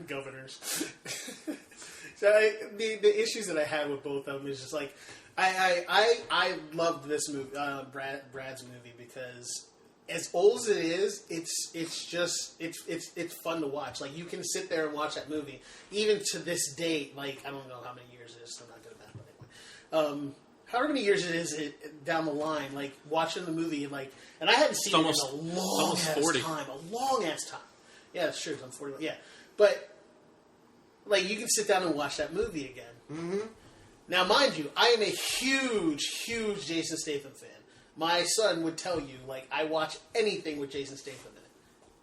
governors. So the issues that I had with both of them is just like I loved this movie, Brad's movie, because as old as it is, it's fun to watch. Like, you can sit there and watch that movie even to this date. Like, I don't know how many years it is, so I'm not good at that, but anyway. However many years it is down the line, like, watching the movie, like, and I hadn't seen it in a long ass time. Yeah, it's true. I'm 40. Yeah, but like, you can sit down and watch that movie again. Mm-hmm. Now, mind you, I am a huge Jason Statham fan. My son would tell you, like, I watch anything with Jason Statham in it,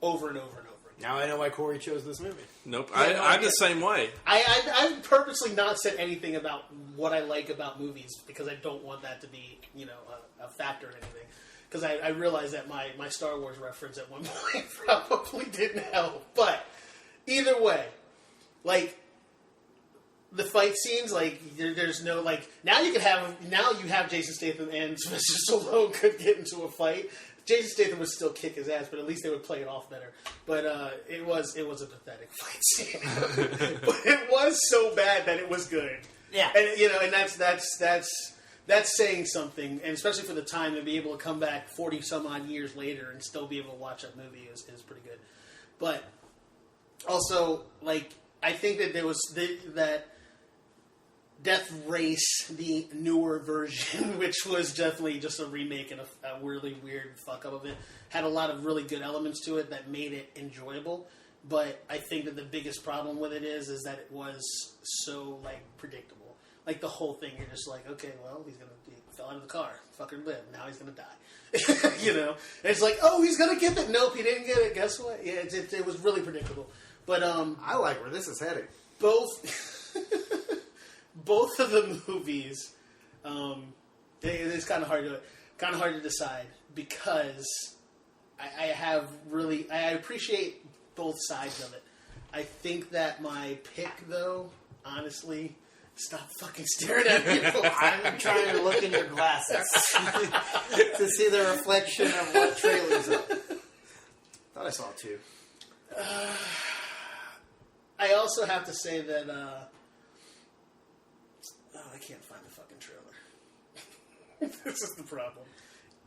over and over and over again. Now I know why Corey chose this movie. Nope, I'm the same way. I've purposely not said anything about what I like about movies because I don't want that to be, a factor in anything. Because I realize that my Star Wars reference at one point probably didn't help. But either way, like, the fight scenes, like, there's no, like, now you have Jason Statham and Sylvester Stallone could get into a fight. Jason Statham would still kick his ass, but at least they would play it off better. But it was a pathetic fight scene. But it was so bad that it was good. Yeah. And, and that's saying something, and especially for the time, to be able to come back 40-some-odd years later and still be able to watch that movie is pretty good. But also, like, I think that there was that Death Race, the newer version, which was definitely just a remake and a really weird fuck-up of it, had a lot of really good elements to it that made it enjoyable. But I think that the biggest problem with it is that it was so, like, predictable. Like, the whole thing, you're just like, okay, well, he fell out of the car, fucking lived, now he's gonna die. And it's like, oh, he's gonna get it. Nope, he didn't get it. Guess what? Yeah, it was really predictable. But I like where this is heading. Both of the movies, it's kind of hard to decide because I appreciate both sides of it. I think that my pick, though, honestly, stop fucking staring at me. I'm trying to look in your glasses to see the reflection of what trailer's up. Thought I saw two. I also have to say that I can't find the fucking trailer. This is the problem.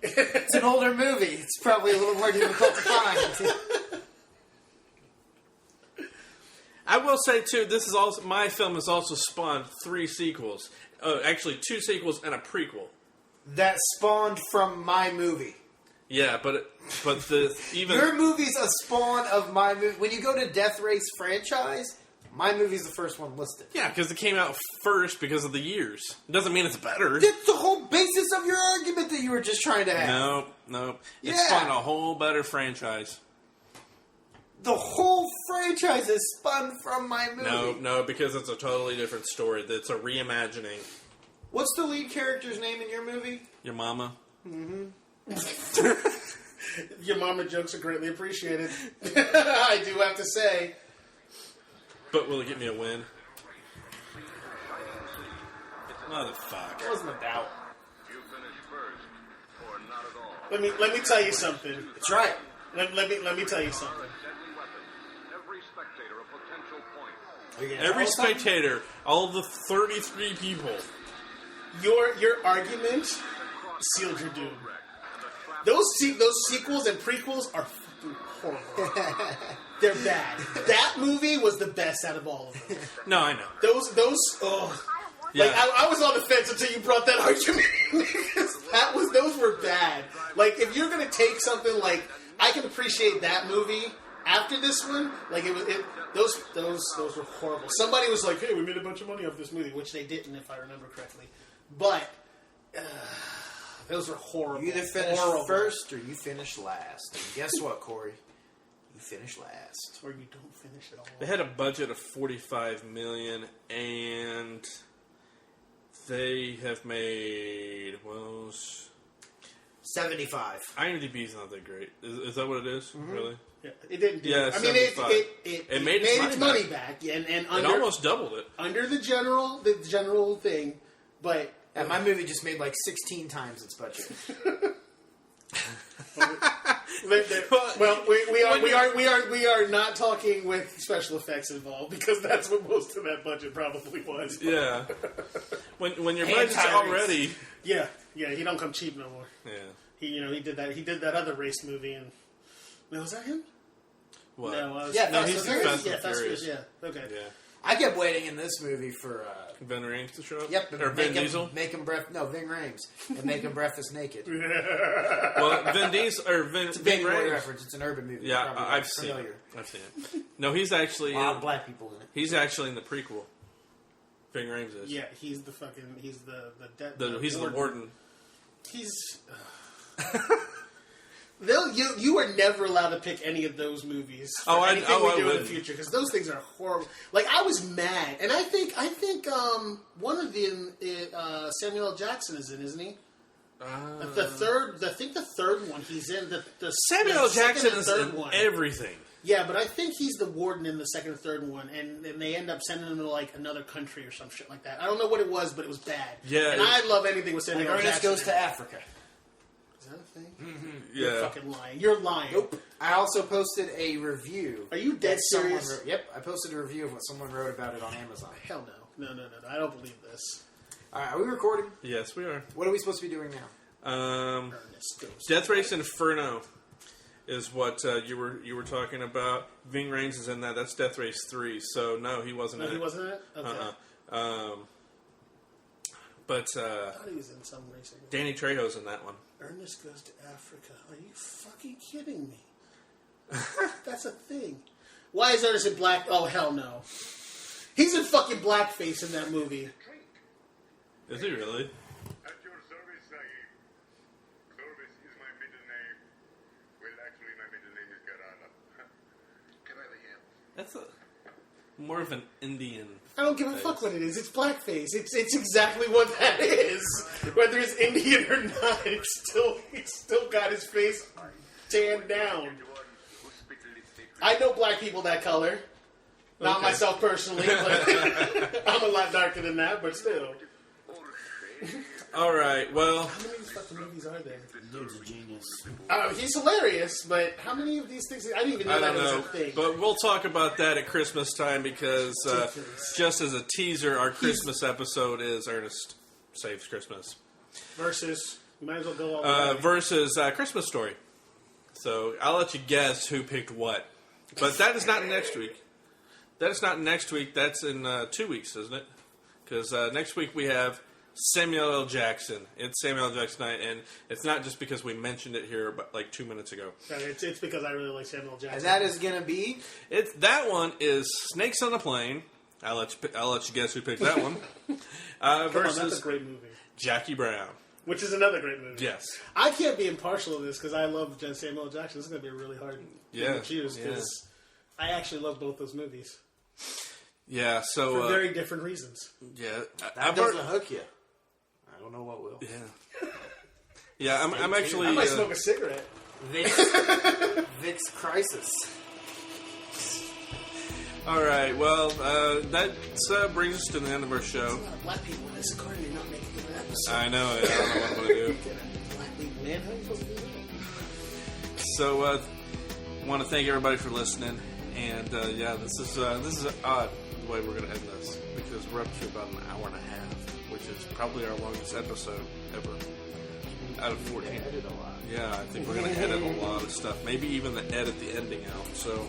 It's an older movie. It's probably a little more difficult to find. I will say, too, my film has also spawned 3 sequels. Actually, 2 sequels and a prequel. That spawned from my movie. Yeah, but your movie's a spawn of my movie. When you go to Death Race franchise, my movie's the first one listed. Yeah, because it came out first because of the years. It doesn't mean it's better. That's the whole basis of your argument that you were just trying to have. No. Yeah. It spawned a whole better franchise. The whole franchise is spun from my movie. No, because it's a totally different story. It's a reimagining. What's the lead character's name in your movie? Your mama. Mm-hmm. Your mama jokes are greatly appreciated. I do have to say. But will it get me a win? Motherfucker. It wasn't a doubt. You finish first, or not at all. Let me tell you something. That's right. Let me tell you something. Every spectator a potential point. Every spectator, all the 33 people. Your argument sealed your doom. Those sequels and prequels are fucking horrible. They're bad. That movie was the best out of all of them. No, I know. Those yeah. Like, I was on the fence until you brought that argument in, because those were bad. Like, if you're gonna take something like, I can appreciate that movie after this one, like, those were horrible. Somebody was like, hey, we made a bunch of money off this movie, which they didn't, if I remember correctly. But those were horrible. You either finish first or you finish last. And guess what, Corey? You finish last. Or you don't finish at all. They had a budget of $45 million, and they have made, 75. IMDb's not that great. Is that what it is? Mm-hmm. Really? Yeah, it didn't do. Yeah, I mean, it made its money back, and under, it almost doubled it under the general thing. But my movie just made like 16 times its budget. Well, we are not talking with special effects involved because that's what most of that budget probably was. Yeah. When your And budget's Tyrese. already... Yeah, he don't come cheap no more. Yeah. He did that other race movie and no, was that him? What? No, Yeah, No, Fast he's and in Furious. Fast and Furious. Yeah, okay. Yeah. I kept waiting in this movie for. Vin Rames to show up? Yep, Or Vin Diesel? Make him Vin Rames, and make him breakfast naked. Well, Vin Diesel... Or Vin It's a Baby Boy Rames... reference. It's an urban movie. Yeah, Probably I've seen familiar. it. I've seen it. No, he's actually... A lot of black people in it. He's actually in the prequel. Vin Rames is. Yeah, he's the He's the warden. He's. You are never allowed to pick any of those movies for anything we do in the future because those things are horrible. Like I was mad, and I think one of them Samuel L. Jackson is in, isn't he? The third one he's in. The Samuel L. Jackson is third in one. everything. Yeah, but I think he's the warden in the second and third one, and they end up sending him to like another country or some shit like that. I don't know what it was, but it was bad. Yeah, and I love anything with Samuel L. Ernest Jackson. goes to Africa. Is that a thing? Mm-hmm. You're Yeah. fucking lying. You're lying. Nope. I also posted a review. Are you dead that someone serious? wrote. Yep, I posted a review of what someone wrote about it on Amazon. Hell no. No. I don't believe this. All right, are we recording? Yes, we are. What are we supposed to be doing now? Ernest goes to Death Race Inferno is what you were talking about. Ving Rhames is in that. That's Death Race 3. So no, he wasn't No, in he it. wasn't in it? Okay. But I thought he was in some racing. Danny Trejo's in that one. Ernest Goes to Africa. Are you fucking kidding me? That's a thing. Why is Ernest in black? Oh, hell no. He's in fucking blackface in that movie. Is he really? At your service, Sahib. Service is my middle name. Well, actually, my middle name is Kerala. Can I have a hand? That's more of an Indian. I don't give a fuck what it is. It's blackface. It's exactly what that is. Whether it's Indian or not, he's still got his face tanned down. The one who speaks lipstick. I know black people that color. Not Okay. myself personally, but I'm a lot darker than that, but still. All right. Well, How many of these fucking movies are there? Dude's a genius. He's hilarious, but how many of these things? I didn't even know I that don't was know, a thing. but we'll talk about that at Christmas time because Ridiculous. just as a teaser, our Christmas episode is Ernest Saves Christmas Versus, you might as well go all the way. versus Christmas Story. So I'll let you guess who picked what, but that is not next week. That is not next week. That's in 2 weeks, isn't it? Because next week we have Samuel L. Jackson. It's Samuel L. Jackson night, and it's not just because we mentioned it here, but like 2 minutes ago. It's because I really like Samuel Jackson. And that is going to be... That one is Snakes on a Plane. I'll let you guess who picked that one. Come on, Versus that's a great movie. Jackie Brown. Which is another great movie. Yes. I can't be impartial in this because I love Samuel L. Jackson. This is going to be a really hard thing to choose because I actually love both those movies Yeah. So for very different reasons. yeah, That doesn't hook you. I don't know what will. Yeah. Yeah. I'm actually. I might smoke a cigarette. Vic's Crisis. All right. Well, that brings us to the end of our show. A lot of black people in this according to not making an episode. I know. I don't know what I'm going to do. Black people, man. How are you supposed to do that? So, want to thank everybody for listening, and this is odd the way we're going to end this because we're up to about an hour and a half, which is probably our longest episode ever out of 14. Edit a lot. Yeah, I think we're going to edit a lot of stuff, maybe even edit the ending out. So,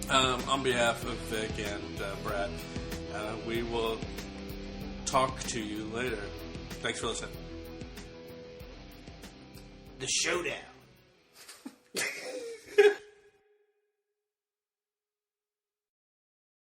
on behalf of Vic and Brad, we will talk to you later. Thanks for listening. The Showdown.